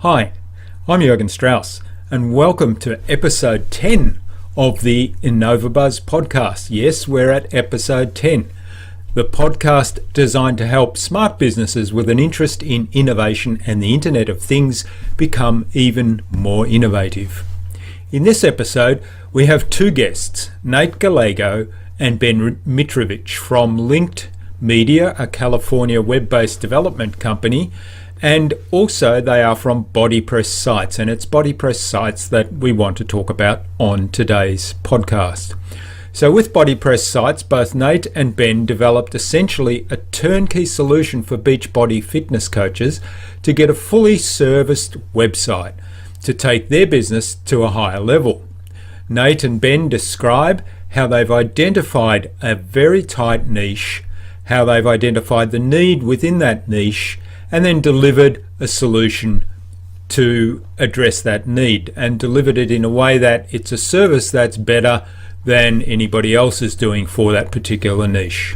Hi, I'm Jürgen Strauss, and welcome to episode 10 of the InnovaBuzz podcast. Yes, we're at episode 10, the podcast designed to help smart businesses with an interest in innovation and the Internet of Things become even more innovative. In this episode, we have two guests, Nait Gallego and Ben Mitrovitch from Linked Media, a California web-based development company, and also they are from BodyPress sites, and it's BodyPress sites that we want to talk about on today's podcast. So with BodyPress sites, both Nait and Ben developed essentially a turnkey solution for Beachbody fitness coaches to get a fully serviced website to take their business to a higher level. Nait and Ben describe how they've identified a very tight niche, how they've identified the need within that niche, and then delivered a solution to address that need, and delivered it in a way that it's a service that's better than anybody else is doing for that particular niche.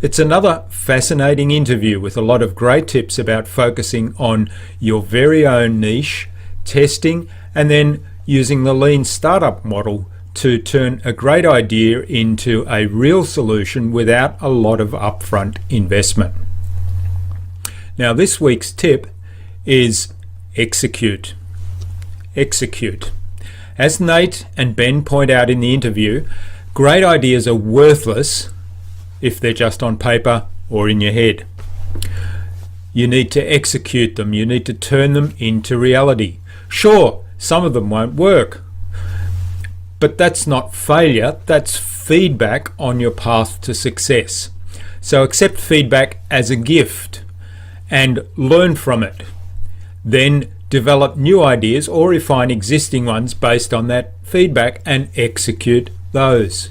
It's another fascinating interview with a lot of great tips about focusing on your very own niche, testing, and then using the lean startup model to turn a great idea into a real solution without a lot of upfront investment. Now, this week's tip is execute. Execute. As Nait and Ben point out in the interview, great ideas are worthless if they're just on paper or in your head. You need to execute them. You need to turn them into reality. Sure, some of them won't work, but that's not failure. That's feedback on your path to success. So accept feedback as a gift and learn from it. Then develop new ideas or refine existing ones based on that feedback and execute those.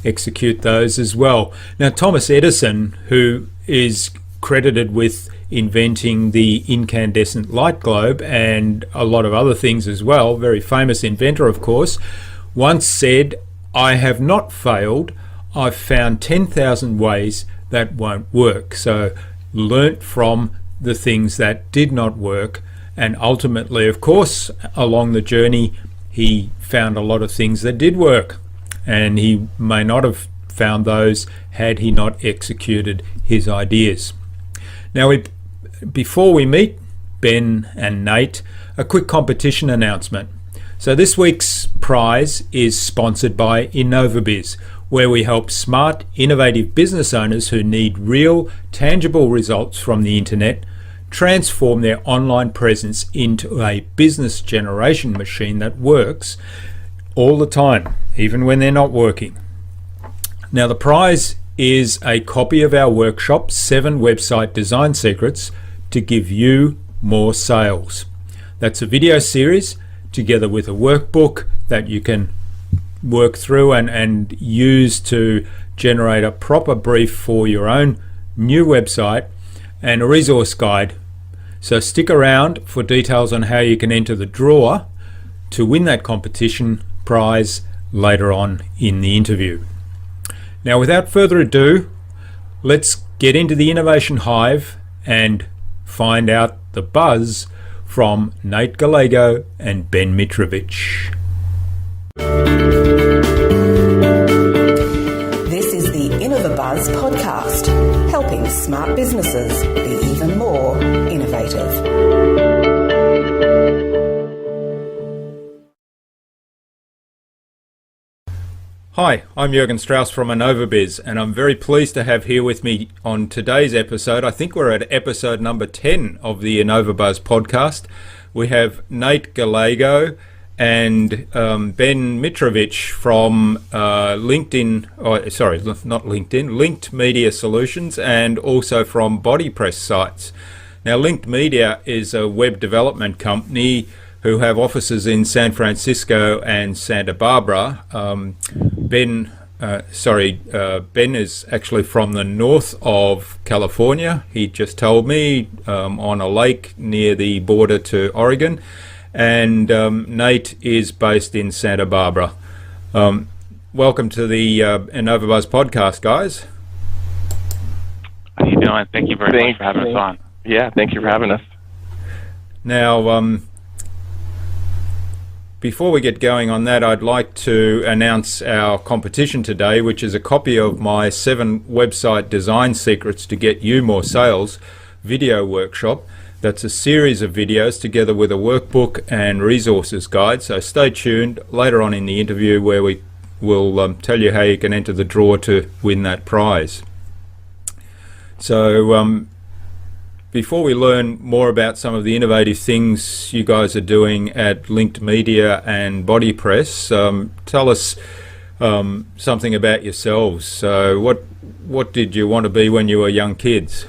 Execute those as well. Now, Thomas Edison, who is credited with inventing the incandescent light globe and a lot of other things as well, very famous inventor of course, once said, "I have not failed, I've found 10,000 ways that won't work." So learnt from the things that did not work, and ultimately, of course, along the journey he found a lot of things that did work, and he may not have found those had he not executed his ideas. Now, before we meet Ben and Nait, a quick competition announcement. So this week's prize is sponsored by InnovaBuzz, where we help smart, innovative business owners who need real, tangible results from the internet transform their online presence into a business generation machine that works all the time, even when they're not working. Now, the prize is a copy of our workshop, 7 Website Design Secrets to Give You More Sales. That's a video series together with a workbook that you can work through and use to generate a proper brief for your own new website, and a resource guide. So stick around for details on how you can enter the draw to win that competition prize later on in the interview. Now, without further ado, let's get into the Innovation Hive and find out the buzz from Nait Gallego and Ben Mitrovitch. This is the InnovaBuzz podcast, helping smart businesses be even more innovative. Hi, I'm Jürgen Strauss from InnovaBuzz, and I'm very pleased to have here with me on today's episode. I think we're at episode number 10 of the InnovaBuzz podcast. We have Nait Gallego and Ben Mitrovitch from Linked Media Solutions, and also from BodyPress sites. Now, Linked Media is a web development company who have offices in San Francisco and Santa Barbara. Ben is actually from the north of California. He just told me, on a lake near the border to Oregon. And Nait is based in Santa Barbara. Welcome to the InnovaBuzz podcast, guys. How you doing? Thank you very much for having us on. Yeah, thank you for having us. Now, before we get going on that, I'd like to announce our competition today, which is a copy of my 7 website design secrets to get you more sales video workshop. That's a series of videos together with a workbook and resources guide. So stay tuned later on in the interview where we will tell you how you can enter the draw to win that prize. So before we learn more about some of the innovative things you guys are doing at Linked Media and BodyPress, tell us something about yourselves. So what did you want to be when you were young kids?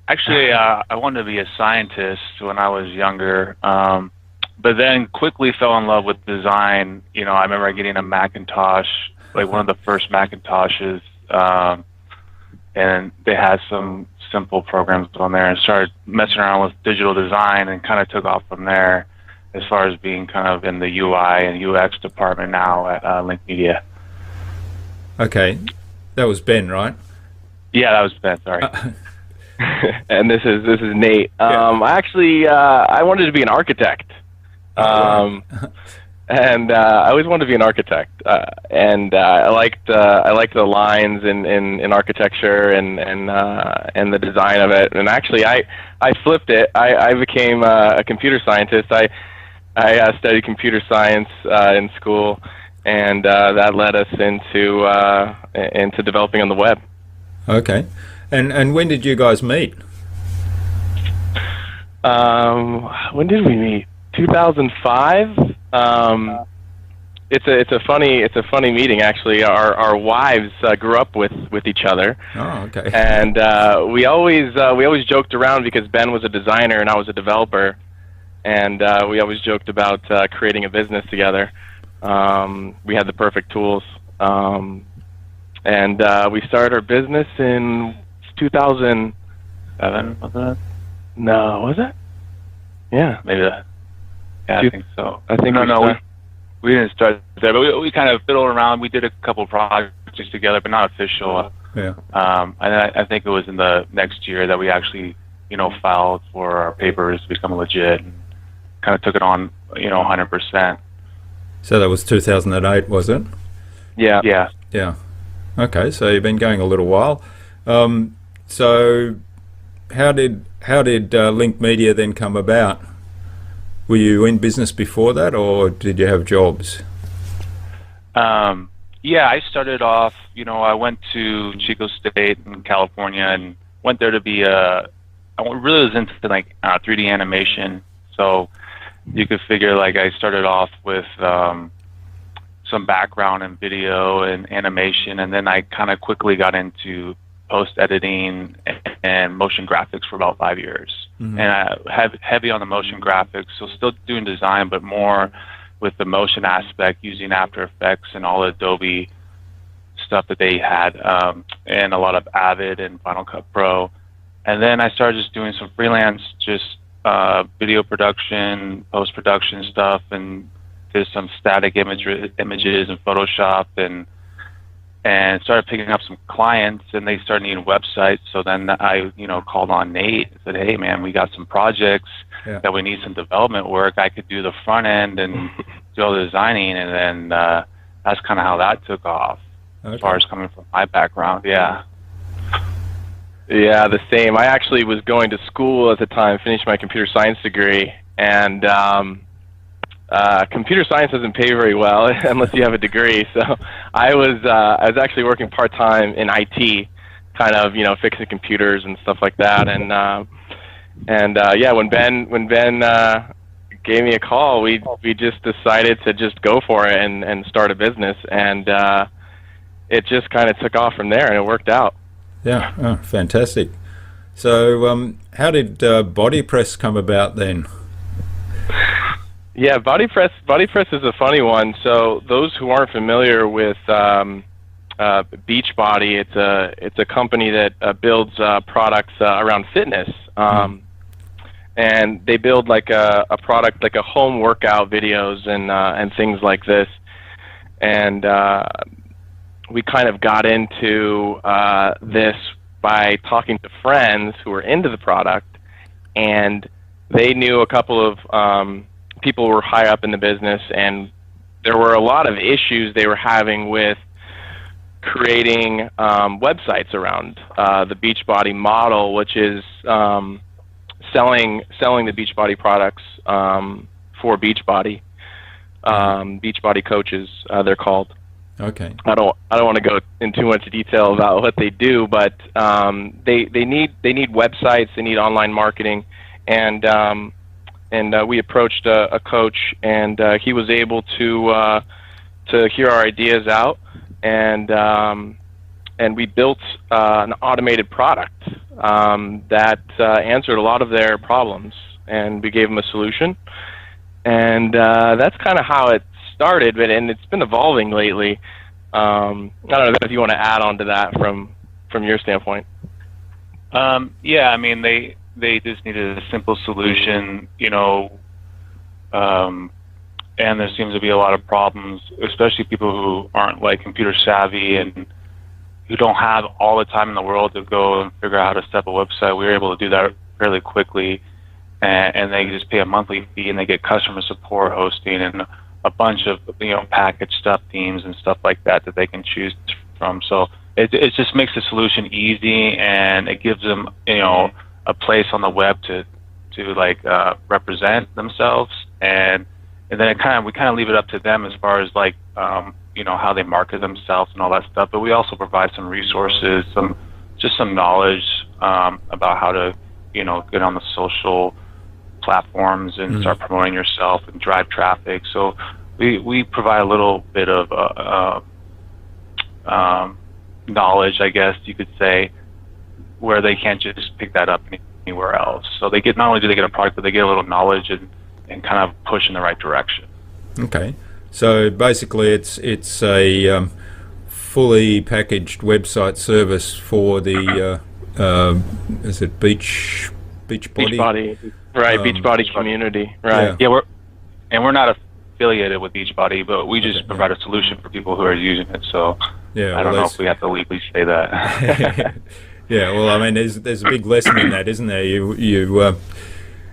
Actually, I wanted to be a scientist when I was younger, but then quickly fell in love with design. You know, I remember getting a Macintosh, like one of the first Macintoshes, and they had some simple programs on there, and started messing around with digital design and kind of took off from there as far as being kind of in the UI and UX department now at Link Media. Okay, that was Ben, right? Yeah, that was Ben, sorry. And this is Nate. I wanted to be an architect. And I always wanted to be an architect, and I liked the lines in architecture and the design of it. And actually, I flipped it. I became a computer scientist. I studied computer science in school, and that led us into developing on the web. Okay, and when did you guys meet? When did we meet? 2005. It's a funny meeting actually. Our wives grew up with each other. Oh, okay. And we always joked around because Ben was a designer and I was a developer, and we always joked about creating a business together. We had the perfect tools, and we started our business in 2007. Was it? No, was it? Yeah, maybe that. Yeah, I think so. I think we didn't start there, but we kind of fiddled around. We did a couple projects together, but not official. Yeah. And I think it was in the next year that we actually, filed for our papers to become legit, and kind of took it on, 100%. So that was 2008, was it? Yeah. Yeah. Yeah. Okay, so you've been going a little while. So how did Link Media then come about? Were you in business before that, or did you have jobs? Yeah, I started off, I went to Chico State in California and went there to be I really was into 3D animation. So you could figure I started off with some background in video and animation, and then I kind of quickly got into post-editing and motion graphics for about 5 years. Mm-hmm. And I have heavy on the motion graphics, so still doing design, but more with the motion aspect, using After Effects and all the Adobe stuff that they had, and a lot of Avid and Final Cut Pro. And then I started just doing some freelance, just video production, post-production stuff, and did some static images in Photoshop, and started picking up some clients, and they started needing websites. So then I, called on Nate and said, hey man, we got some projects that we need some development work. I could do the front end and do all the designing, and then that's kind of how that took off. Okay. As far as coming from my background, yeah. Yeah, the same. I actually was going to school at the time, finished my computer science degree, and computer science doesn't pay very well unless you have a degree. So I was actually working part-time in IT, kind of fixing computers and stuff like that. And yeah, when Ben gave me a call, we just decided to just go for it and start a business, and it just kind of took off from there, and it worked out. Yeah, oh, fantastic. So how did BodyPress come about then? Yeah, BodyPress is a funny one. So those who aren't familiar with Beachbody, it's a company that builds products around fitness, and they build a product like a home workout videos and things like this. And we kind of got into this by talking to friends who were into the product, and they knew a couple of people who were high up in the business, and there were a lot of issues they were having with creating websites around the Beachbody model, which is selling the Beachbody products for Beachbody. Beachbody coaches, they're called. Okay. I don't want to go in too much detail about what they do, but they need websites, they need online marketing, and we approached a coach, and he was able to hear our ideas out, and we built an automated product that answered a lot of their problems, and we gave them a solution, and that's kind of how it started, and it's been evolving lately. I don't know if you want to add on to that from your standpoint. Yeah, I mean, they just needed a simple solution, and there seems to be a lot of problems, especially people who aren't like computer savvy and who don't have all the time in the world to go and figure out how to set up a website. We were able to do that fairly quickly, and they just pay a monthly fee, and they get customer support, hosting, and a bunch of package stuff, themes and stuff like that they can choose from. So it just makes the solution easy, and it gives them a place on the web to represent themselves, and then we kind of leave it up to them as far as how they market themselves and all that stuff. But we also provide some resources, some knowledge about how to get on the social platforms and start promoting yourself and drive traffic. So we provide a little bit of knowledge, I guess you could say, where they can't just pick that up anywhere else. So they get, not only do they get a product, but they get a little knowledge and kind of push in the right direction. Okay. So basically it's a fully packaged website service for the is it Beachbody? Right, Beachbody community. Right. Yeah, we're not affiliated with Beachbody, but we just provide a solution for people who are using it. So I don't know if we have to legally say that. Yeah, well, I mean, there's a big lesson in that, isn't there? You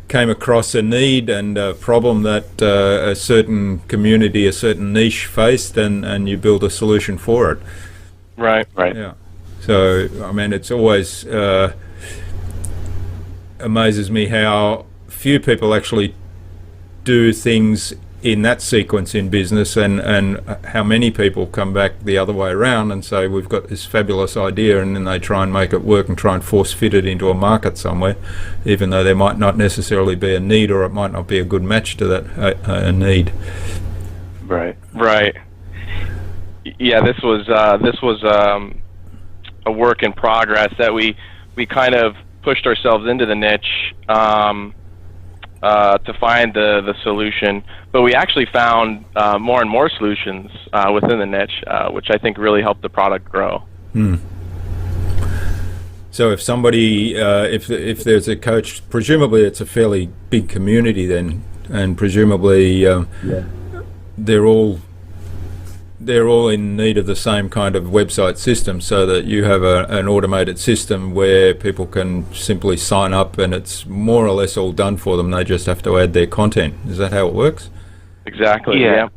came across a need and a problem that a certain community, a certain niche faced, and you build a solution for it. Right. Yeah. So, I mean, it's always amazes me how few people actually do things in that sequence in business, and how many people come back the other way around and say, we've got this fabulous idea, and then they try and make it work and try and force fit it into a market somewhere, even though there might not necessarily be a need, or it might not be a good match to that a need. Right. Yeah, this was a work in progress that we kind of pushed ourselves into the niche to find the solution, but we actually found more and more solutions within the niche, which I think really helped the product grow. So if somebody, if there's a coach, presumably it's a fairly big community then, and presumably they're all in need of the same kind of website system, so that you have an automated system where people can simply sign up and it's more or less all done for them. They just have to add their content. Is that how it works? Exactly. Yeah,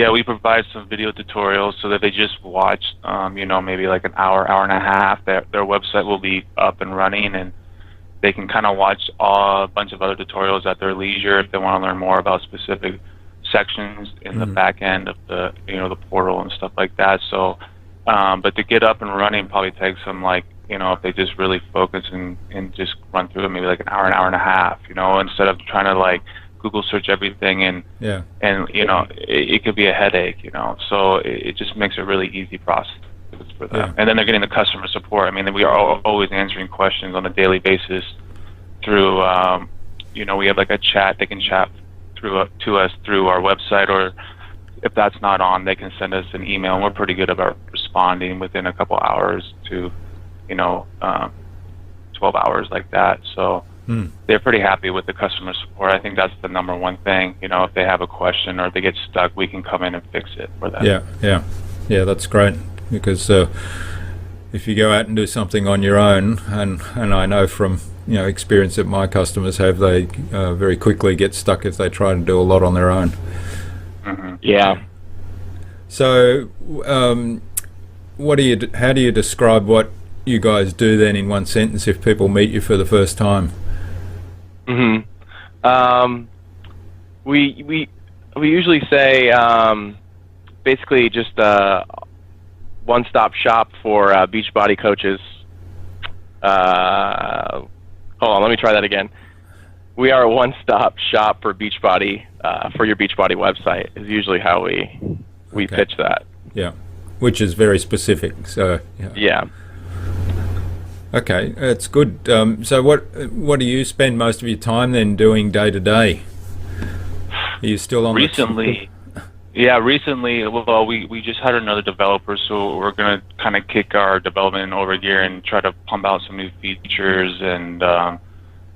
we provide some video tutorials so that they just watch, maybe like an hour and a half. Their website will be up and running, and they can kind of watch a bunch of other tutorials at their leisure if they want to learn more about specific sections in the back end of the the portal and stuff like that. So but to get up and running probably takes them if they just really focus and just run through it, maybe like an hour and a half, instead of trying to Google search everything and it could be a headache, so it just makes a really easy process for them. And then they're getting the customer support. I mean, we are always answering questions on a daily basis through we have a chat. They can chat to us through our website, or if that's not on, they can send us an email, and we're pretty good about responding within a couple hours to 12 hours like that. So they're pretty happy with the customer support. I think that's the number one thing. If they have a question or they get stuck, we can come in and fix it for them. Yeah, that's great, because if you go out and do something on your own, and I know from experience that my customers have. They very quickly get stuck if they try to do a lot on their own. Mm-hmm. Yeah. So, how do you describe what you guys do then in one sentence if people meet you for the first time? We usually say basically just a one-stop shop for Beachbody coaches. Hold on, let me try that again. We are a one-stop shop for Beachbody, for your Beachbody website is usually how we pitch that. Yeah, which is very specific. So yeah. Okay, that's good. So what do you spend most of your time then doing day to day? Are you still on recently? Recently. Well, we just had another developer, so we're gonna kind of kick our development over here and try to pump out some new features and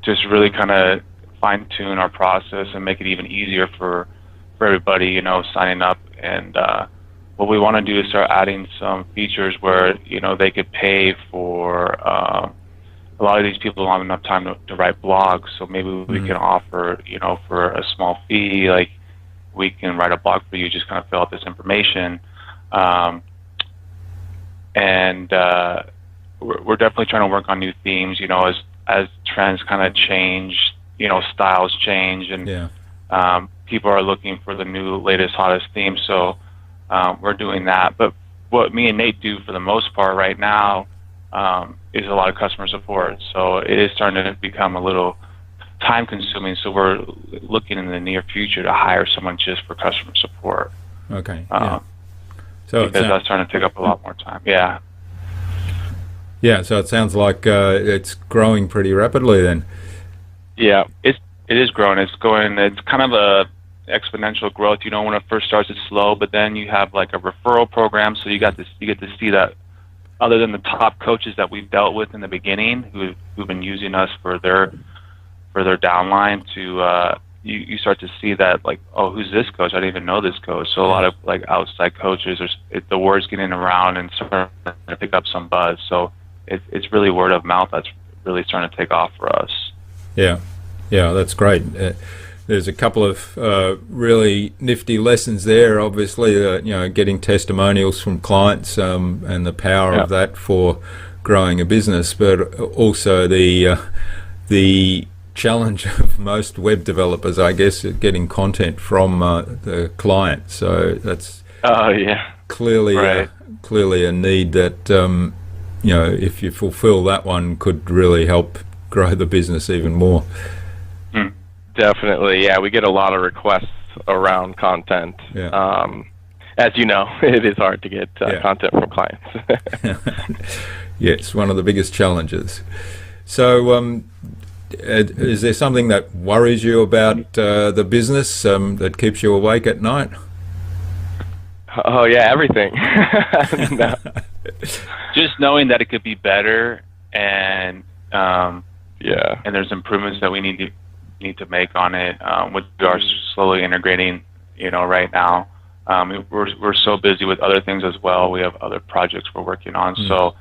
just really kind of fine tune our process and make it even easier for everybody, signing up. And what we want to do is start adding some features where they could pay for. A lot of these people don't have enough time to write blogs, so maybe we can offer, for a small fee, like we can write a blog for you, just kind of fill out this information. And we're definitely trying to work on new themes, as trends kind of change, styles change, and people are looking for the new, latest, hottest theme. So we're doing that. But what me and Nate do for the most part right now is a lot of customer support. So it is starting to become a little time consuming. So we're looking in the near future to hire someone just for customer support. Okay. So because that's starting to take up a lot more time. Yeah. Yeah. So it sounds like it's growing pretty rapidly then. Yeah, it is growing. It's kind of a exponential growth. When it first starts, it's slow, but then you have like a referral program, so you get to see that. Other than the top coaches that we've dealt with in the beginning, who've been using us for their downline, you start to see that, like, oh, who's this coach? I didn't even know this coach. So a lot of like outside coaches, the word's getting around and starting to pick up some buzz. So it's really word of mouth that's really starting to take off for us. Yeah, that's great. There's a couple of really nifty lessons there. Obviously, getting testimonials from clients and the power of that for growing a business, but also the challenge of most web developers, I guess, at getting content from the client. So that's clearly a need that if you fulfill that one, could really help grow the business even more. Definitely, yeah. We get a lot of requests around content. Yeah. As you know, it is hard to get content from clients. Yes, one of the biggest challenges. So, is there something that worries you about the business that keeps you awake at night? Oh yeah, everything. No. Just knowing that it could be better, and there's improvements that we need to make on it, which we are slowly integrating, right now. We're so busy with other things as well. We have other projects we're working on, so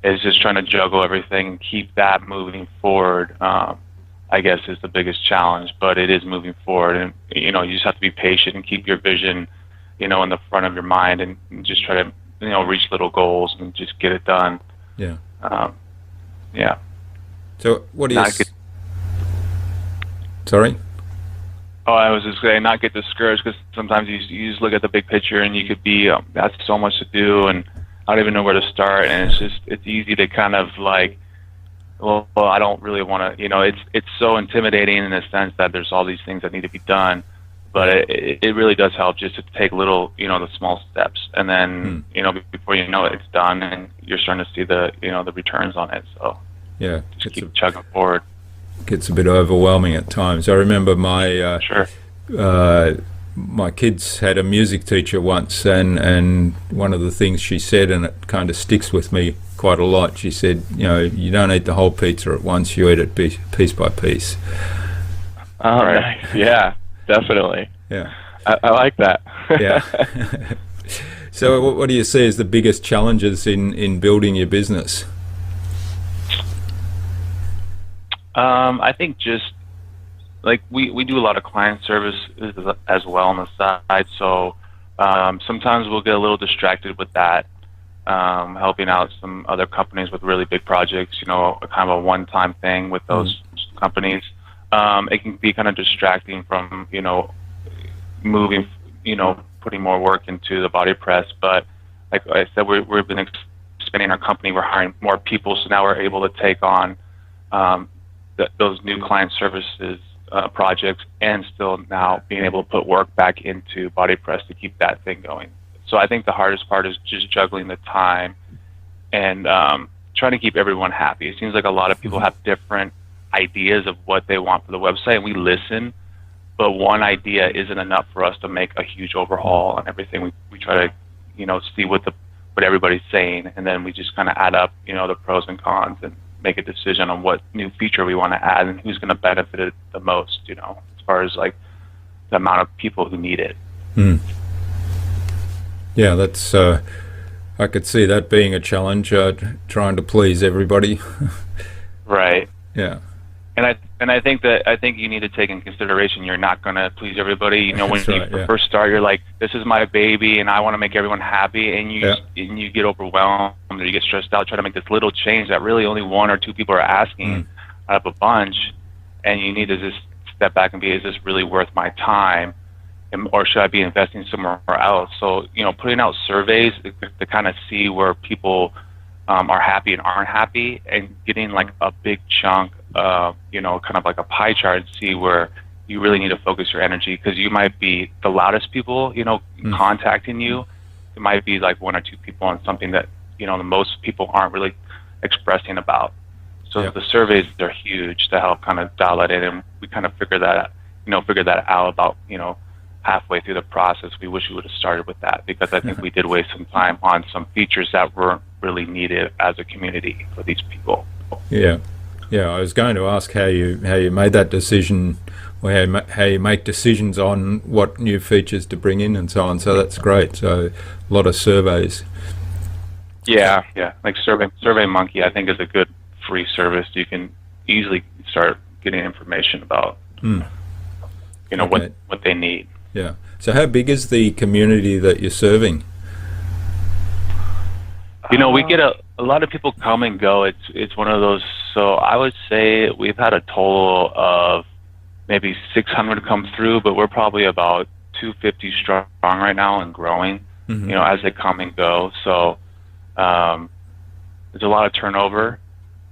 it's just trying to juggle everything and keep that moving forward. I guess is the biggest challenge, but it is moving forward, and you just have to be patient and keep your vision, in the front of your mind, and just try to reach little goals and just get it done. Yeah. So what do you? Sorry? Oh, I was just saying, not get discouraged, because sometimes you just look at the big picture and you could be, that's so much to do, and I don't even know where to start, and it's easy to kind of like, well, I don't really want to, it's so intimidating in the sense that there's all these things that need to be done, but it really does help just to take little, the small steps, and then, before you know it, it's done, and you're starting to see the, the returns on it, so yeah, just keep chugging forward. Gets a bit overwhelming at times. I remember my my kids had a music teacher once, and one of the things she said, and it kind of sticks with me quite a lot, she said, you don't eat the whole pizza at once, you eat it piece by piece. Oh, right. Nice. Yeah, definitely. Yeah, I like that. Yeah. So what do you see as the biggest challenges in building your business? I think just like we do a lot of client service as well on the side, so sometimes we'll get a little distracted with that, helping out some other companies with really big projects, kind of a one-time thing with those companies. It can be kind of distracting from, moving, putting more work into the BodyPress. But like I said, we've been expanding our company. We're hiring more people, so now we're able to take on those new client services projects, and still now being able to put work back into BodyPress to keep that thing going. So I think the hardest part is just juggling the time and trying to keep everyone happy. It seems like a lot of people have different ideas of what they want for the website, and we listen, but one idea isn't enough for us to make a huge overhaul on everything. We try to, see what everybody's saying, and then we just kind of add up, the pros and cons and make a decision on what new feature we want to add and who's going to benefit it the most, as far as like the amount of people who need it. Yeah, that's I could see that being a challenge, trying to please everybody. Right. Yeah. And I think you need to take in consideration you're not going to please everybody. When you first start, you're like, this is my baby and I want to make everyone happy, and you get overwhelmed or you get stressed out trying to make this little change that really only one or two people are asking out of a bunch, and you need to just step back and be, is this really worth my time, or should I be investing somewhere else? So, putting out surveys to kind of see where people are happy and aren't happy, and getting like a big chunk, kind of like a pie chart, and see where you really need to focus your energy, because you might be the loudest people, contacting you. It might be like one or two people on something that, the most people aren't really expressing about. So the surveys are huge to help kind of dial it in, and we kind of figure that out about, halfway through the process. We wish we would have started with that, because I think we did waste some time on some features that weren't really needed as a community for these people. Yeah, I was going to ask how you made that decision, or how you make decisions on what new features to bring in and so on. So that's great. So a lot of surveys. Yeah. Like SurveyMonkey, I think, is a good free service. You can easily start getting information about, what they need. Yeah. So how big is the community that you're serving? We get a lot of people come and go. It's one of those. So I would say we've had a total of maybe 600 come through, but we're probably about 250 strong right now and growing. As they come and go. So there's a lot of turnover,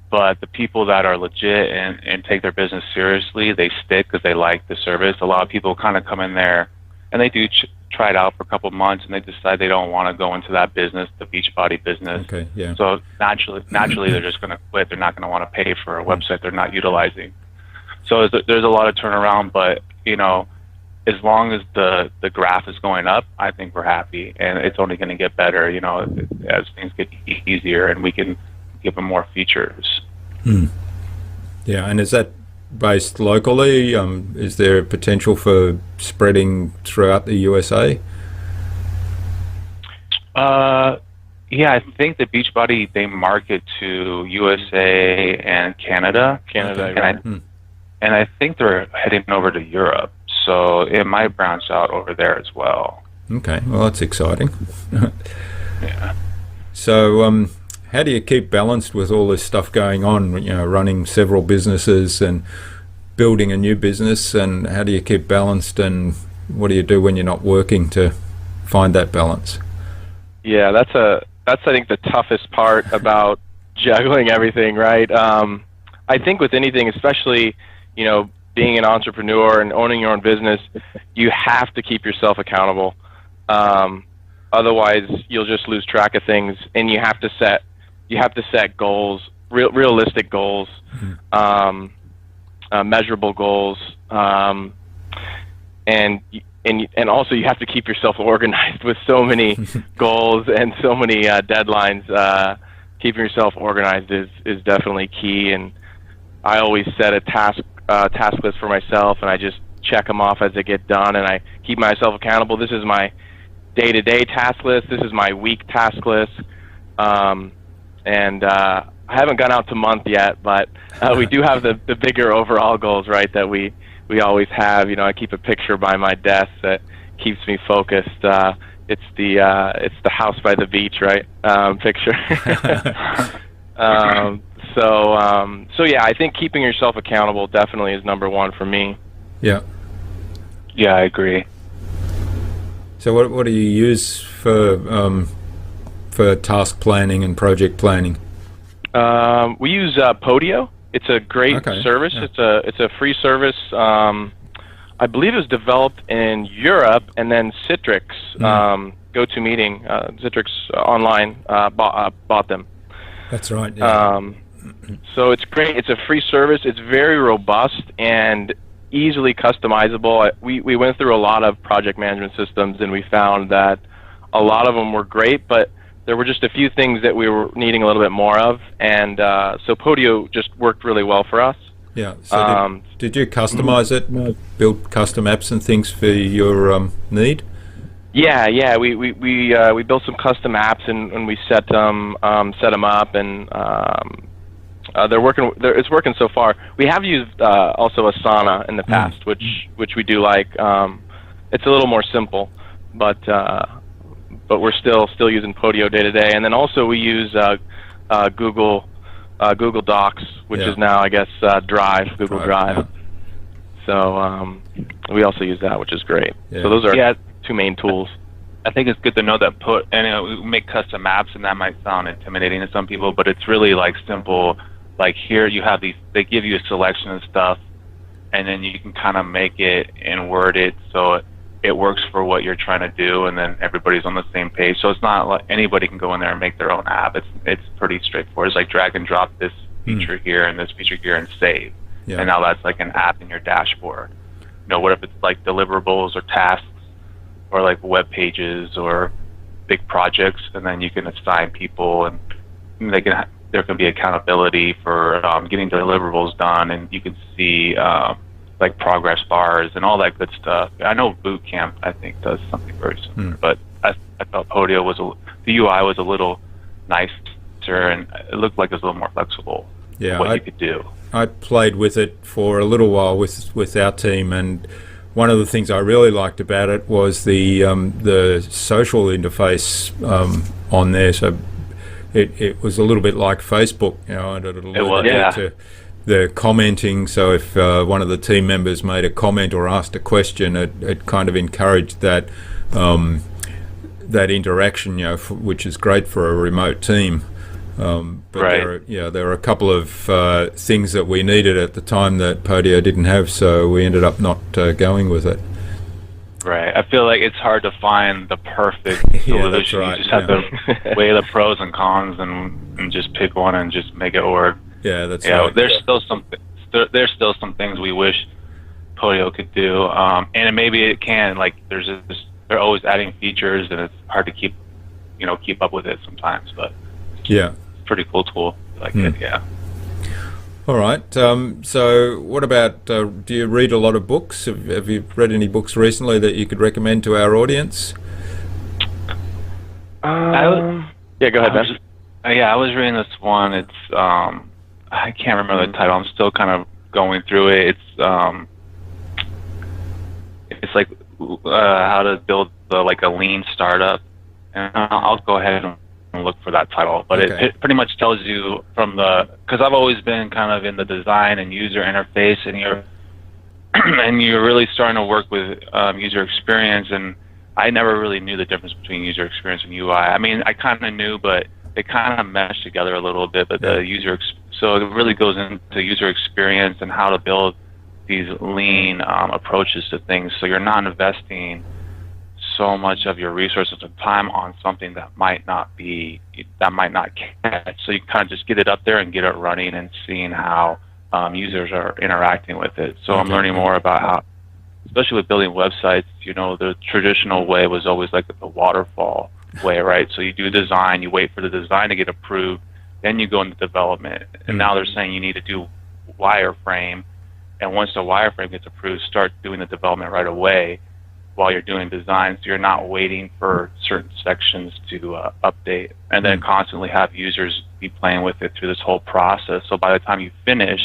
but the people that are legit and take their business seriously, they stick because they like the service. A lot of people kind of come in there and they do try it out for a couple of months, and they decide they don't want to go into that business, the Beachbody business. Okay, yeah. So naturally they're just going to quit. They're not going to want to pay for a website they're not utilizing. So there's a lot of turnaround, but as long as the graph is going up, I think we're happy, and it's only going to get better, as things get easier and we can give them more features. Yeah, and is that based locally? Is there potential for spreading throughout the USA? Yeah, I think the Beachbody, they market to USA and Canada. And I think they're heading over to Europe, so it might branch out over there as well. Okay, well, that's exciting. Yeah. So how do you keep balanced with all this stuff going on, running several businesses and building a new business, and how do you keep balanced, and what do you do when you're not working to find that balance? Yeah, that's I think the toughest part about juggling everything, right? I think with anything, especially, being an entrepreneur and owning your own business, you have to keep yourself accountable. Otherwise, you'll just lose track of things, and you have to set goals, realistic goals, measurable goals, and also you have to keep yourself organized with so many goals and so many deadlines. Keeping yourself organized is definitely key, and I always set a task list for myself, and I just check them off as they get done, and I keep myself accountable. This is my day-to-day task list. This is my week task list. And I haven't gone out to month yet, but we do have the bigger overall goals, right? That we always have. I keep a picture by my desk that keeps me focused. It's the house by the beach, right? Picture. So yeah, I think keeping yourself accountable definitely is number one for me. Yeah. Yeah, I agree. So what do you use for task planning and project planning? We use Podio. It's a great service. Yeah. It's a free service. I believe it was developed in Europe, and then Citrix, GoToMeeting, Citrix Online bought them. That's right. Yeah. So it's great. It's a free service. It's very robust and easily customizable. We went through a lot of project management systems, and we found that a lot of them were great, but there were just a few things that we were needing a little bit more of, and so Podio just worked really well for us. Yeah. So did you customize it, build custom apps and things for your need? Yeah. We built some custom apps, and we set them up, and they're working. It's working so far. We have used also Asana in the past, which we do like. It's a little more simple, but we're still using Podio day to day. And then also we use Google Docs, which is now, I guess, Google Drive. Yeah. So we also use that, which is great. Yeah. So those are two main tools. I think it's good to know that we make custom apps, and that might sound intimidating to some people, but it's really like simple. Like here you have they give you a selection of stuff, and then you can kind of make it and word it so it works for what you're trying to do, and then everybody's on the same page. So it's not like anybody can go in there and make their own app. It's pretty straightforward. It's like drag and drop this feature here and this feature here and save. Yeah. And now that's like an app in your dashboard. What if it's like deliverables or tasks or like web pages or big projects, and then you can assign people, and there can be accountability for getting deliverables done, and you can see like progress bars and all that good stuff. I know Bootcamp, I think, does something very similar, but I thought Podio the UI was a little nicer, and it looked like it was a little more flexible. Yeah, what you could do. I played with it for a little while with our team, and one of the things I really liked about it was the social interface on there. So it was a little bit like Facebook, and it alluded to the commenting. So if one of the team members made a comment or asked a question, it kind of encouraged that interaction, which is great for a remote team. But right. there are a couple of things that we needed at the time that Podio didn't have, so we ended up not going with it. Right. I feel like it's hard to find the perfect solution. That's right. You just have to weigh the pros and cons and just pick one and just make it work. Yeah, that's right. There's still some things we wish Podio could do, and maybe it can. Like they're always adding features, and it's hard to keep up with it sometimes. But yeah, pretty cool tool. Like it, yeah. All right. So what about, do you read a lot of books? Have you read any books recently that you could recommend to our audience? Yeah, go ahead, Ben. I was reading this one. It's I can't remember the title. I'm still kind of going through it. It's like how to build like a lean startup. And I'll go ahead and look for that title, but it pretty much tells you because I've always been kind of in the design and user interface, and you're really starting to work with user experience, and I never really knew the difference between user experience and UI. I mean, I kind of knew, but they kind of mesh together a little bit. But so it really goes into user experience and how to build these lean approaches to things, so you're not investing so much of your resources and time on something that might not catch. So you kind of just get it up there and get it running and seeing how users are interacting with it. So I'm learning more about how, especially with building websites, the traditional way was always like the waterfall way, right? So you do design, you wait for the design to get approved, then you go into development. And now they're saying you need to do wireframe, and once the wireframe gets approved, start doing the development right away. while you're doing designs. You're not waiting for certain sections to update and then constantly have users be playing with it through this whole process. So by the time you finish,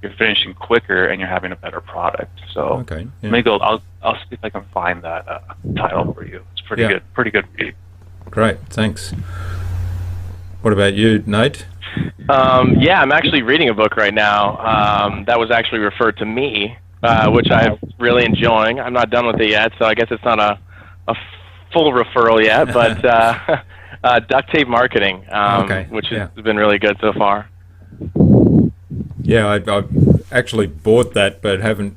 you're finishing quicker and you're having a better product. So okay, yeah. maybe I'll see if I can find that title for you. It's pretty good read. Great, thanks. What about you, Nate? Yeah, I'm actually reading a book right now that was actually referred to me, which I'm really enjoying. I'm not done with it yet, so I guess it's not a full referral yet, but duct tape marketing, which has been really good so far. Yeah, I've actually bought that, but haven't.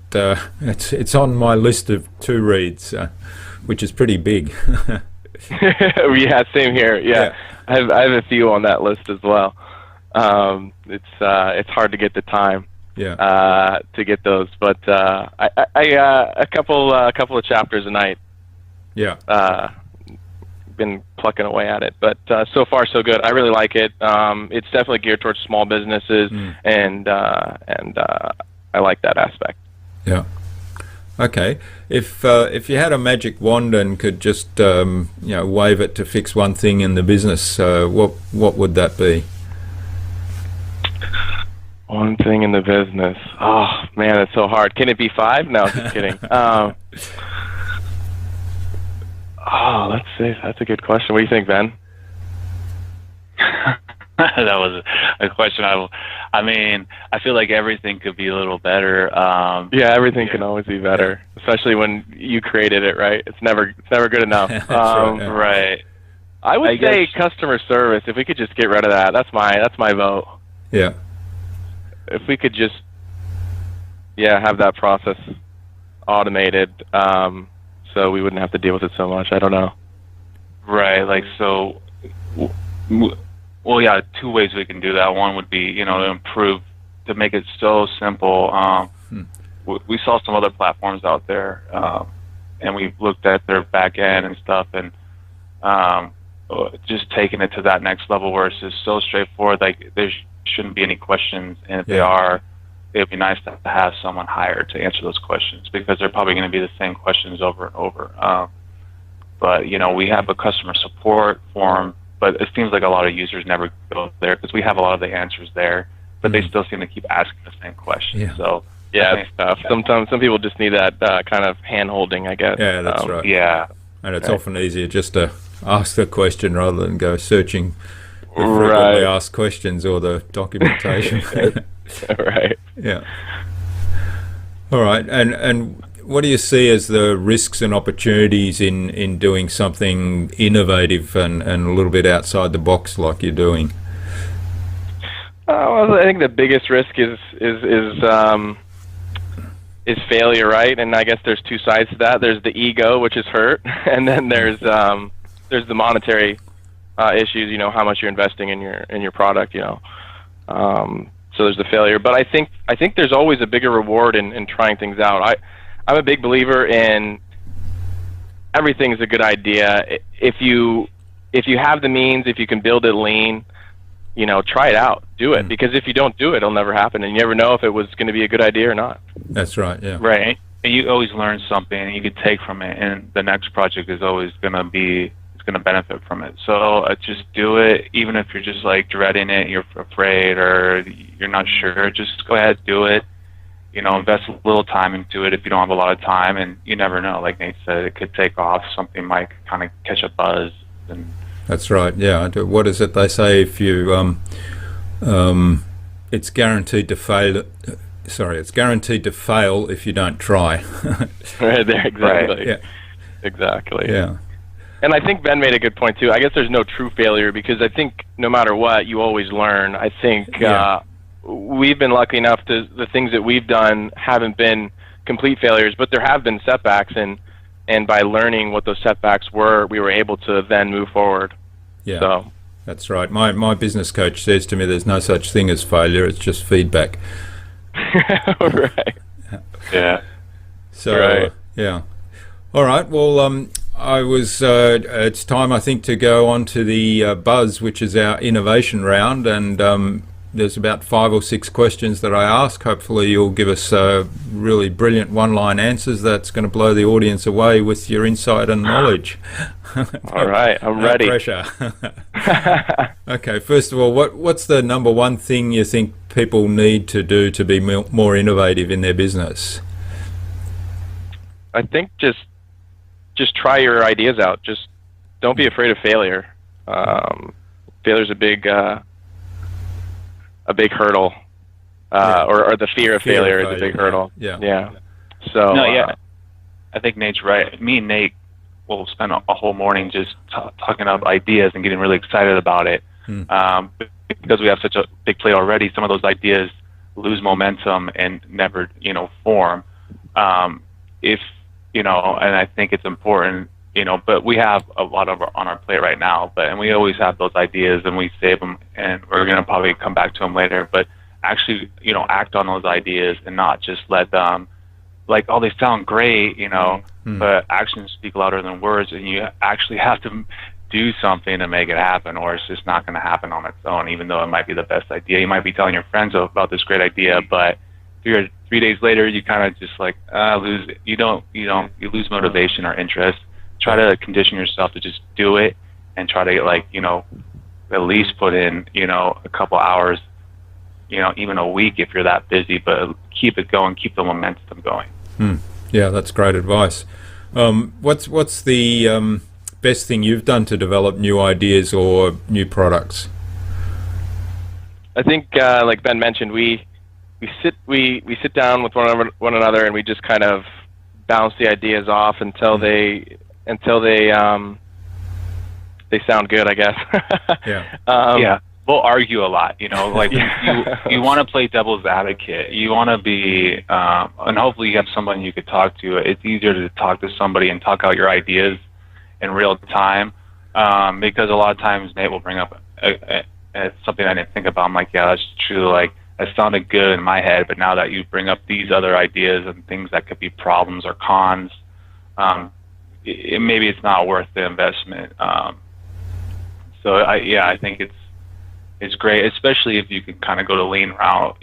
It's on my list of to reads, which is pretty big. Yeah, same here. Yeah. I have a few on that list as well. It's hard to get the time to get those, but a couple of chapters a night. Yeah. Been plucking away at it, but so far so good. I really like it. It's definitely geared towards small businesses, and I like that aspect. Yeah. Okay. If you had a magic wand and could just wave it to fix one thing in the business, what would that be? One thing in the business. Oh man, it's so hard. Can it be 5? No, just kidding. Let's see. That's a good question. What do you think, Ben? That was a question. I mean, I feel like everything could be a little better. Yeah, everything can always be better, especially when you created it, right? It's never good enough. Right. I would say customer service. If we could just get rid of that, that's my vote. Yeah. If we could just, have that process automated, so we wouldn't have to deal with it so much. I don't know. Right. Like so. Well, yeah, 2 ways we can do that. One would be, to make it so simple. We saw some other platforms out there, and we looked at their back end and stuff, and just taking it to that next level where it's just so straightforward. Like there shouldn't be any questions, and if they are, it would be nice to have someone hired to answer those questions because they're probably going to be the same questions over and over. But we have a customer support form. But it seems like a lot of users never go there because we have a lot of the answers there, but they still seem to keep asking the same question. Yeah. So it's tough. Sometimes some people just need that kind of hand-holding, I guess. Yeah, that's right. Yeah. And it's often easier just to ask the question rather than go searching the frequently asked questions or the documentation. Right. Yeah. All right. And what do you see as the risks and opportunities in doing something innovative and a little bit outside the box like you're doing? Well, I think the biggest risk is failure, right? And I guess there's 2 sides to that. There's the ego, which is hurt, and then there's the monetary issues. How much you're investing in your product. So there's the failure, but I think there's always a bigger reward in trying things out. I'm a big believer in everything's a good idea. If you have the means, if you can build it lean, try it out, do it. Because if you don't do it, it'll never happen, and you never know if it was going to be a good idea or not. That's right. Yeah. Right. And you always learn something you could take from it, and the next project is always going to benefit from it. So just do it, even if you're just like dreading it, you're afraid, or you're not sure. Just go ahead, do it. Invest a little time into it if you don't have a lot of time, and you never know. Like Nate said, it could take off. Something might kind of catch a buzz. And that's right. Yeah. What is it they say? If you, it's guaranteed to fail. Sorry, it's guaranteed to fail if you don't try. Right there, exactly. Right. Yeah. Exactly. Yeah. And I think Ben made a good point too. I guess there's no true failure because I think no matter what, you always learn. I think. We've been lucky enough to the things that we've done haven't been complete failures, but there have been setbacks, and by learning what those setbacks were, we were able to then move forward. Yeah, so that's right. My business coach says to me, "There's no such thing as failure; it's just feedback." Right. Yeah. So yeah. All right. Well, I was. It's time, I think, to go on to the buzz, which is our innovation round, and there's about 5 or 6 questions that I ask. Hopefully you'll give us really brilliant one-line answers that's going to blow the audience away with your insight and knowledge. All right, I'm ready. No pressure. Okay, first of all, what's the number one thing you think people need to do to be more innovative in their business? I think just try your ideas out. Just don't be afraid of failure. Failure's a big hurdle, or the fear of failure is a big hurdle. Yeah. So I think Nate's right. Me and Nate will spend a whole morning just talking up ideas and getting really excited about it. Because we have such a big plate already, some of those ideas lose momentum and never, form. If and I think it's important. But we have a lot on our plate right now, and we always have those ideas and we save them, and we're going to probably come back to them later, but actually, act on those ideas and not just let them, they sound great, but actions speak louder than words, and you actually have to do something to make it happen, or it's just not going to happen on its own, even though it might be the best idea. You might be telling your friends about this great idea, but 3 days later, you kind of just you lose motivation or interest. Try to condition yourself to just do it, and try to at least put in a couple hours, even a week if you're that busy, but keep it going, keep the momentum going. Yeah, that's great advice. What's the best thing you've done to develop new ideas or new products? I think like Ben mentioned, we sit down with one another and we just kind of bounce the ideas off until they sound good, I guess. Yeah. We'll argue a lot, you want to play devil's advocate. You want to be, and hopefully you have someone you could talk to. It's easier to talk to somebody and talk out your ideas in real time, because a lot of times Nate will bring up something I didn't think about. I'm like, yeah, that's true. That sounded good in my head, but now that you bring up these other ideas and things that could be problems or cons, maybe it's not worth the investment. I think it's great, especially if you can kind of go the lean route.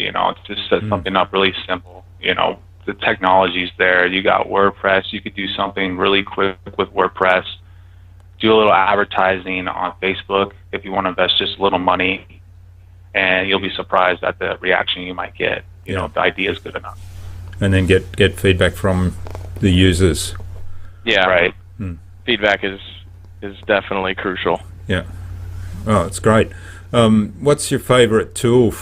Just set something up really simple. The technology's there. You got WordPress. You could do something really quick with WordPress. Do a little advertising on Facebook if you want to invest just a little money, and you'll be surprised at the reaction you might get. If the idea is good enough. And then get feedback from the users. Yeah, right. Feedback is definitely crucial. Yeah. Oh, it's great. What's your favourite tool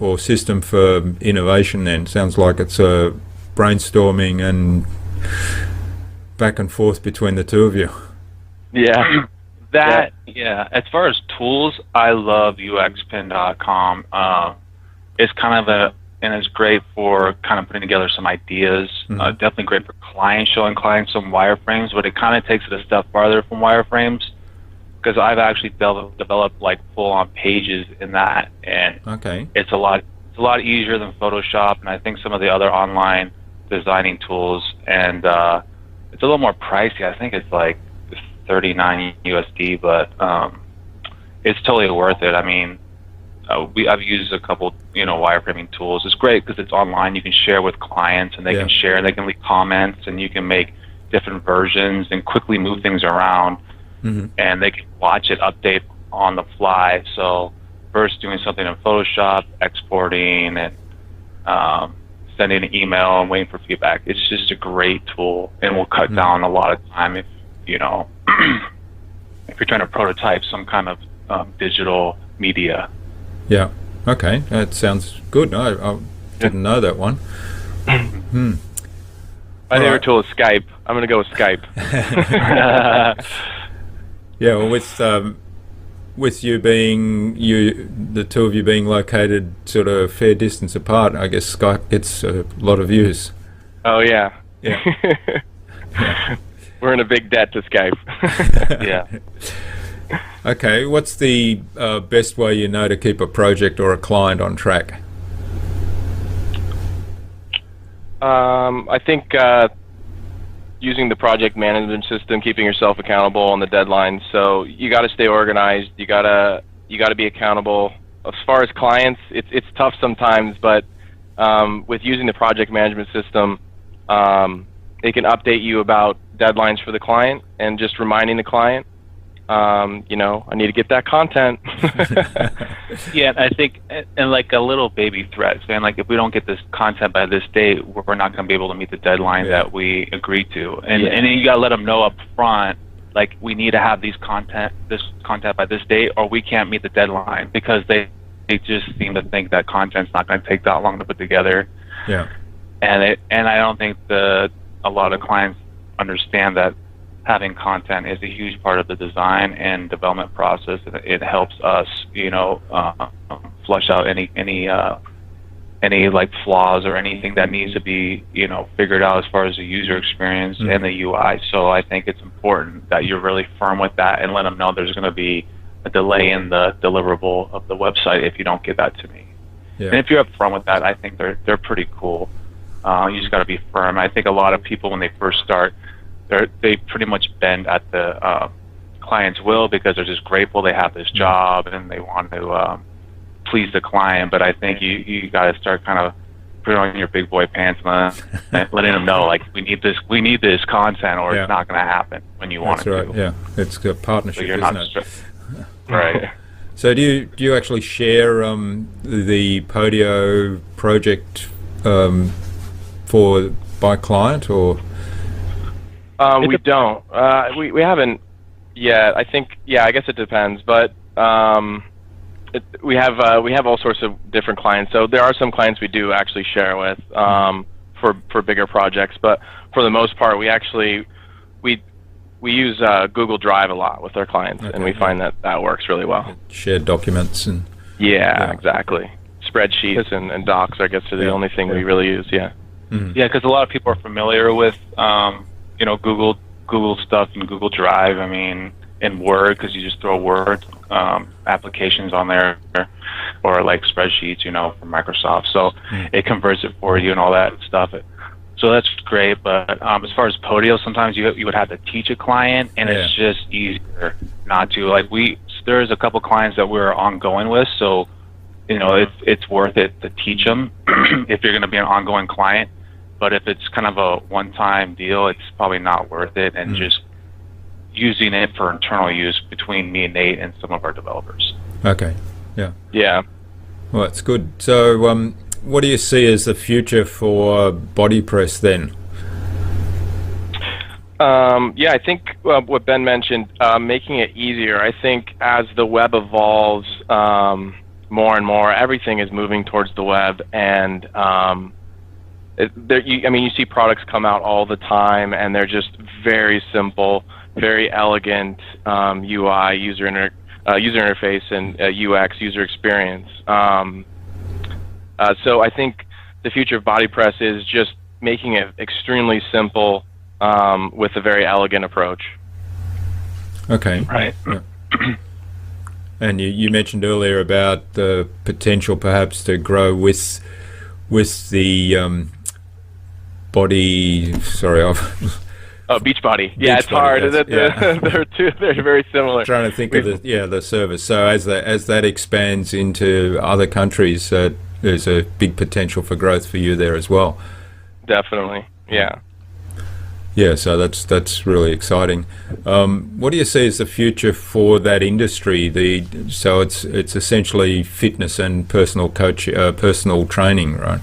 or system for innovation then? Sounds like it's a brainstorming and back and forth between the two of you. Yeah. As far as tools, I love uxpin.com. It's kind of and it's great for kind of putting together some ideas. Definitely great for showing clients some wireframes, but it kind of takes it a step farther from wireframes, because I've actually developed full-on pages in that, and it's a lot easier than Photoshop, and I think some of the other online designing tools, and it's a little more pricey. I think it's $39 USD, but it's totally worth it. I mean, I've used a couple, wireframing tools. It's great because it's online. You can share with clients, and they can share, and they can leave comments, and you can make different versions and quickly move things around, and they can watch it update on the fly. So first doing something in Photoshop, exporting, and sending an email and waiting for feedback. It's just a great tool, and will cut down a lot of time if if you're trying to prototype some kind of digital media. Yeah. Okay. That sounds good. I didn't know that one. My favorite tool is Skype. I'm going to go with Skype. Yeah. Well, with you being the two of you being located sort of a fair distance apart, I guess Skype gets a lot of views. Oh yeah. Yeah. We're in a big debt to Skype. Yeah. Okay, what's the best way to keep a project or a client on track? I think using the project management system, keeping yourself accountable on the deadlines. So you got to stay organized. You got to be accountable as far as clients, it's tough sometimes, but with using the project management system, it can update you about deadlines for the client and just reminding the client, you know, I need to get that content. Yeah, I think, and like a little baby threat, saying like, if we don't get this content by this date, we're not going to be able to meet the deadline that we agreed to. And and then you got to let them know up front, like, we need to have this content by this date, or we can't meet the deadline, because they just seem to think that content's not going to take that long to put together. Yeah. And I don't think a lot of clients understand that having content is a huge part of the design and development process. It helps us, you know, flush out any like flaws or anything that needs to be, you know, figured out as far as the user experience and the UI. So I think it's important that you're really firm with that and let them know there's going to be a delay in the deliverable of the website if you don't get that to me. Yeah. And if you're upfront with that, I think they're pretty cool. You just got to be firm. I think a lot of people, when they first start, they pretty much bend at the client's will, because they're just grateful they have this job and they want to please the client. But I think you got to start kind of putting on your big boy pants and letting them know, like, we need this content, or it's not going to happen when you want it to. Yeah, it's a partnership, so isn't it? Right. So do you actually share the Podio project by client, or? We don't. We haven't yet. I think, I guess it depends, but we have all sorts of different clients. So there are some clients we do actually share with for bigger projects, but for the most part, we use Google Drive a lot with our clients, and we find that works really well. Shared documents and. Yeah, exactly. Spreadsheets and docs, I guess, are the only thing we really use. Yeah. Mm-hmm. Yeah, because a lot of people are familiar with you know, Google stuff and Google Drive. I mean, in Word, because you just throw Word applications on there, or like spreadsheets, you know, from Microsoft. So it converts it for you and all that stuff. So that's great. But as far as Podio, sometimes you would have to teach a client, and it's just easier not to. Like, there's a couple clients that we're ongoing with, so you know, it's worth it to teach them if you're going to be an ongoing client. But if it's kind of a one-time deal, it's probably not worth it, and just using it for internal use between me and Nate and some of our developers. Okay. Yeah. Yeah. Well, that's good. So, what do you see as the future for BodyPress then? I think what Ben mentioned, making it easier. I think as the web evolves more and more, everything is moving towards the web, and you see products come out all the time, and they're just very simple, very elegant UI, user interface, and UX, user experience. So I think the future of BodyPress is just making it extremely simple with a very elegant approach. Okay. Right. Yeah. And you mentioned earlier about the potential perhaps to grow with the body. Sorry, Beachbody. Yeah, it's hard. They're very similar. Trying to think of the service. So as that expands into other countries, there's a big potential for growth for you there as well. Definitely. Yeah. Yeah, so that's really exciting. What do you see as the future for that industry? So it's essentially fitness and personal training, right?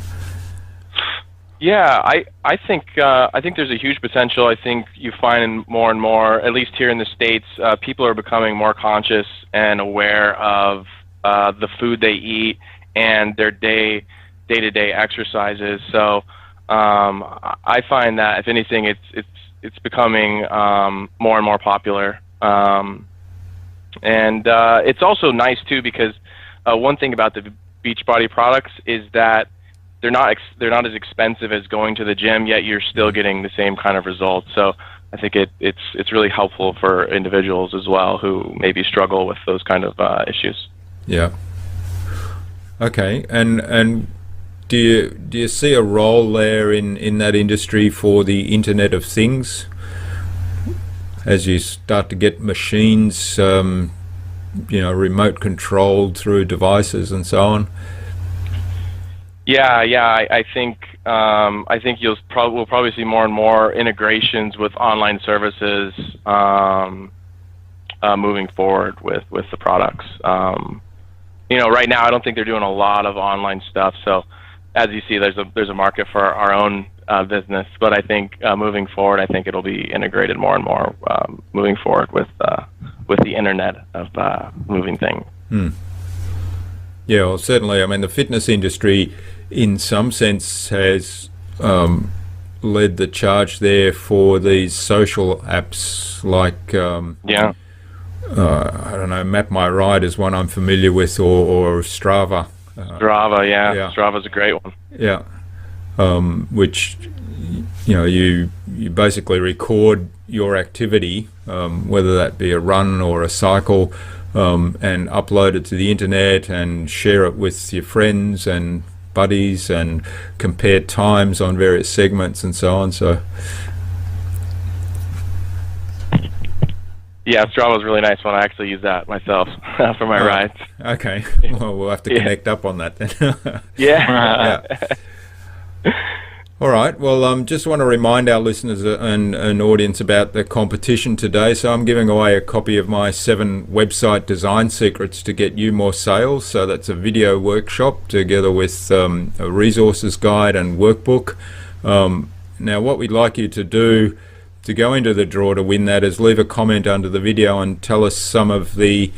Yeah, I think there's a huge potential. I think you find more and more, at least here in the States, people are becoming more conscious and aware of the food they eat and their day-to-day exercises. So I find that, if anything, it's becoming more and more popular. And it's also nice too, because one thing about the Beachbody products is that they're not as expensive as going to the gym, yet you're still getting the same kind of results. So I think it's really helpful for individuals as well who maybe struggle with those kind of issues. Yeah. Okay. And do you see a role there in that industry for the Internet of Things, as you start to get machines remote controlled through devices and so on? Yeah. I think we'll probably see more and more integrations with online services moving forward with the products. Right now I don't think they're doing a lot of online stuff. So as you see, there's a market for our own business, but I think moving forward, I think it'll be integrated more and more moving forward with the internet of moving things. Yeah, well, certainly. I mean, the fitness industry, in some sense, has led the charge there for these social apps like I don't know, Map My Ride is one I'm familiar with, or Strava. Strava, yeah. Strava's a great one. Yeah, which you basically record your activity, whether that be a run or a cycle, and upload it to the internet and share it with your friends and buddies and compare times on various segments and so on. So yeah, Strava's a really nice one. I actually use that myself for my rides. Okay, well, we'll have to connect up on that then. Yeah. All right, well, just want to remind our listeners and audience about the competition today. So I'm giving away a copy of my 7 website design secrets to get you more sales. So that's a video workshop together with a resources guide and workbook. Now, what we'd like you to do to go into the draw to win that is leave a comment under the video and tell us some of the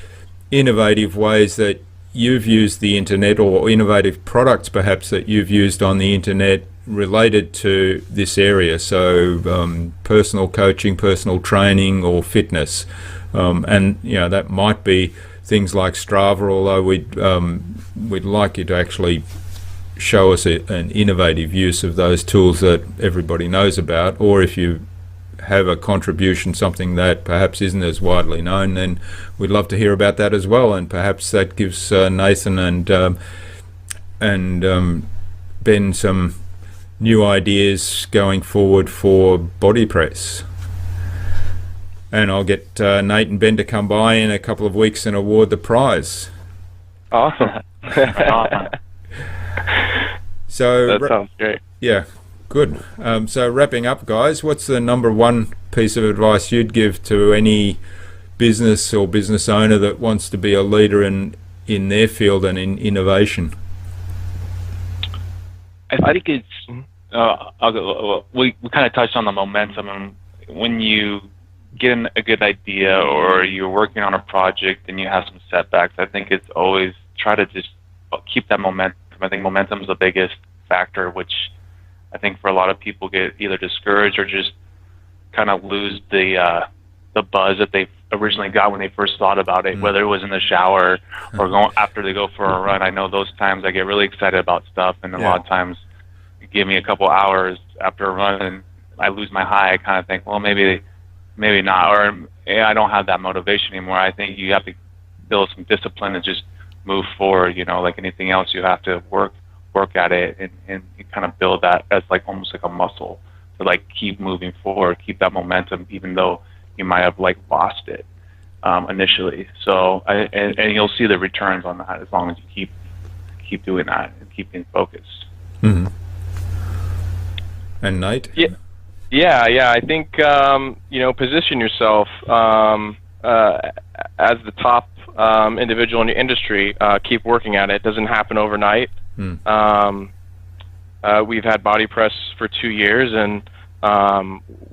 innovative ways that you've used the internet, or innovative products perhaps that you've used on the internet related to this area. So personal coaching, personal training, or fitness, and that might be things like Strava, although we'd like you to actually show us an innovative use of those tools that everybody knows about, or if you have a contribution, something that perhaps isn't as widely known, then we'd love to hear about that as well, and perhaps that gives Nathan and Ben some new ideas going forward for BodyPress. And I'll get Nait and Ben to come by in a couple of weeks and award the prize. Awesome. So that sounds great. Yeah, good. So wrapping up, guys, what's the number one piece of advice you'd give to any business or business owner that wants to be a leader in their field and in innovation? I think it's we kind of touched on the momentum, and when you get a good idea or you're working on a project and you have some setbacks, I think it's always try to just keep that momentum. I think momentum is the biggest factor, which I think for a lot of people get either discouraged or just kind of lose the buzz that they originally got when they first thought about it, whether it was in the shower or going after they go for a run. I know those times I get really excited about stuff, and a lot of times give me a couple hours after a run and I lose my high. I kind of think, well, maybe not, or I don't have that motivation anymore. I think you have to build some discipline and just move forward. Like anything else, you have to work at it and you kind of build that as like almost like a muscle to like keep moving forward, keep that momentum, even though you might have like lost it initially. So and you'll see the returns on that as long as you keep doing that and keep being focused. Mm-hmm. And Nait? Yeah. I think position yourself as the top individual in your industry. Keep working at it. It doesn't happen overnight. We've had BodyPress for 2 years, and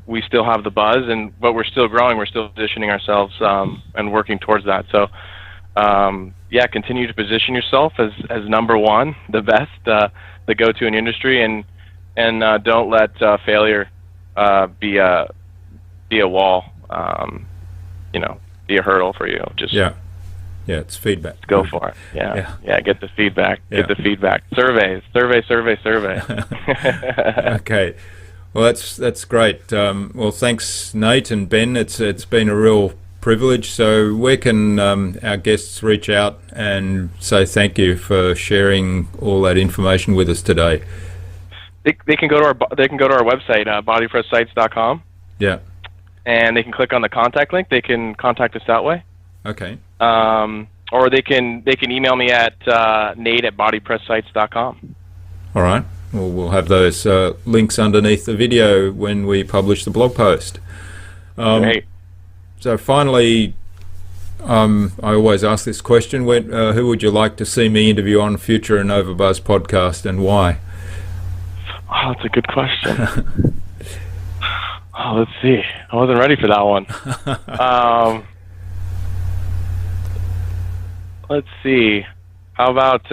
we still have the buzz, but we're still growing. We're still positioning ourselves and working towards that. So, continue to position yourself as number one, the best, the go-to in the industry, and don't let failure be a wall, be a hurdle for you. Just it's feedback. Go for it. Yeah. Get the feedback. Get the feedback. Survey. Okay. Well, that's great. Well, thanks, Nait and Ben. It's been a real privilege. So where can our guests reach out and say thank you for sharing all that information with us today? They can go to our website, bodypresssites.com. Yeah. And they can click on the contact link. They can contact us that way. Okay. Or they can email me at Nait@BodyPressSites.com. All right. Well, we'll have those links underneath the video when we publish the blog post. Great. So finally, I always ask this question: who would you like to see me interview on future InnovaBuzz podcast, and why? Oh, that's a good question. Let's see. I wasn't ready for that one. Let's see. How about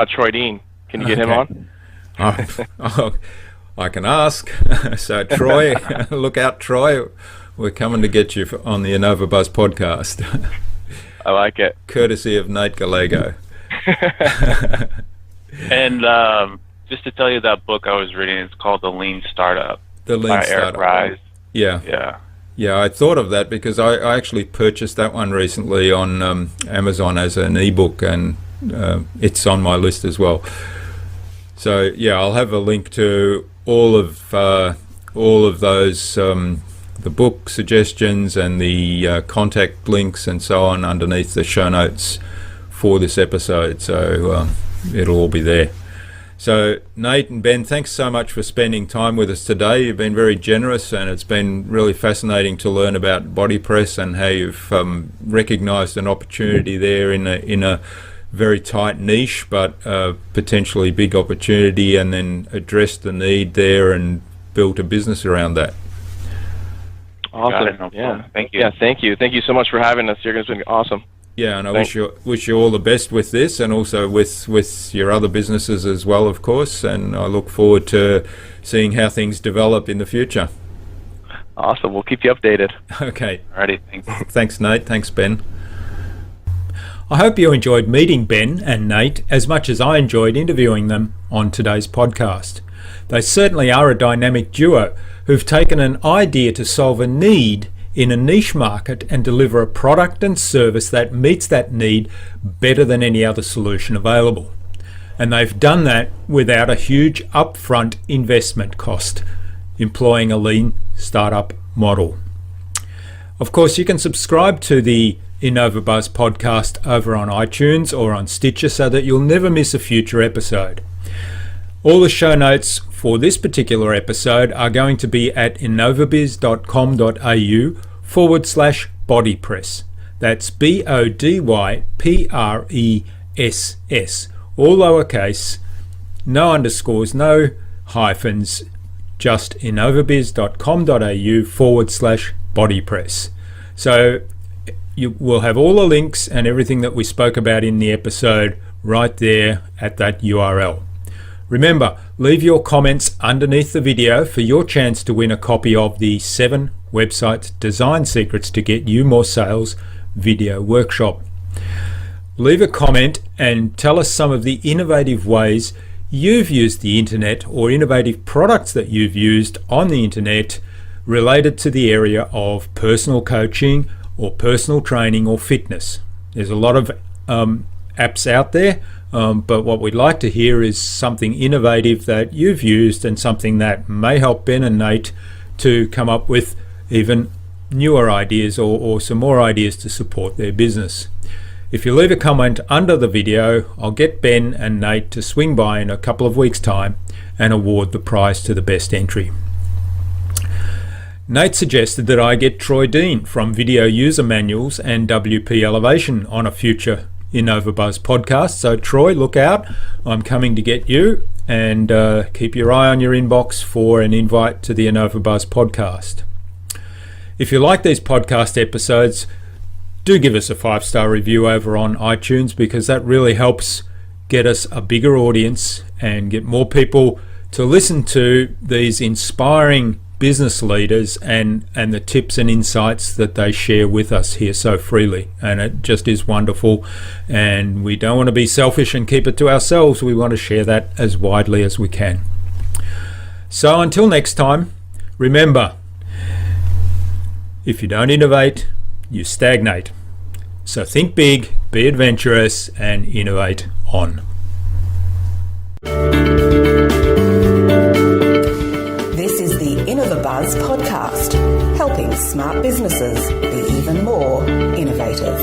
Troy Dean? Can you get him on? I can ask. So Troy, look out, Troy. We're coming to get you on the InnovaBuzz podcast. I like it. Courtesy of Nait Gallego. And just to tell you, that book I was reading, it's called The Lean Startup. The Lean by Startup. Eric Ries. Yeah. Yeah, I thought of that because I actually purchased that one recently on Amazon as an ebook, and it's on my list as well. So yeah, I'll have a link to all of those, the book suggestions and the contact links and so on underneath the show notes for this episode. So it'll all be there. So Nait and Ben, thanks so much for spending time with us today. You've been very generous, and it's been really fascinating to learn about BodyPress and how you've recognised an opportunity there in a very tight niche, but potentially big opportunity, and then addressed the need there and built a business around that. Awesome. Yeah. Thank you. Yeah, thank you. Thank you so much for having us. You're going to be awesome. Yeah, and I wish you all the best with this, and also with your other businesses as well, of course. And I look forward to seeing how things develop in the future. Awesome. We'll keep you updated. Okay. Alrighty. Thanks. Thanks, Nait. Thanks, Ben. I hope you enjoyed meeting Ben and Nait as much as I enjoyed interviewing them on today's podcast. They certainly are a dynamic duo who've taken an idea to solve a need in a niche market and deliver a product and service that meets that need better than any other solution available. And they've done that without a huge upfront investment cost, employing a lean startup model. Of course, you can subscribe to the InnovaBuzz podcast over on iTunes or on Stitcher so that you'll never miss a future episode. All the show notes for this particular episode are going to be at innovabiz.com.au/BodyPress. That's BodyPress, all lowercase, no underscores, no hyphens, just innovabiz.com.au/BodyPress. So you will have all the links and everything that we spoke about in the episode right there at that URL. Remember, leave your comments underneath the video for your chance to win a copy of the 7 Website Design Secrets to Get You More Sales video workshop. Leave a comment and tell us some of the innovative ways you've used the internet or innovative products that you've used on the internet related to the area of personal coaching or personal training or fitness. There's a lot of apps out there, but what we'd like to hear is something innovative that you've used and something that may help Ben and Nait to come up with even newer ideas or some more ideas to support their business. If you leave a comment under the video, I'll get Ben and Nait to swing by in a couple of weeks' time and award the prize to the best entry. Nait suggested that I get Troy Dean from Video User Manuals and WP Elevation on a future InnovaBuzz podcast. So Troy, look out, I'm coming to get you, and keep your eye on your inbox for an invite to the InnovaBuzz podcast. If you like these podcast episodes, do give us a 5-star review over on iTunes, because that really helps get us a bigger audience and get more people to listen to these inspiring business leaders and the tips and insights that they share with us here so freely. And it just is wonderful, and we don't want to be selfish and keep it to ourselves. We want to share that as widely as we can. So until next time, remember, if you don't innovate, you stagnate. So think big, be adventurous, and innovate on. This is the InnovaBuzz podcast, helping smart businesses be even more innovative.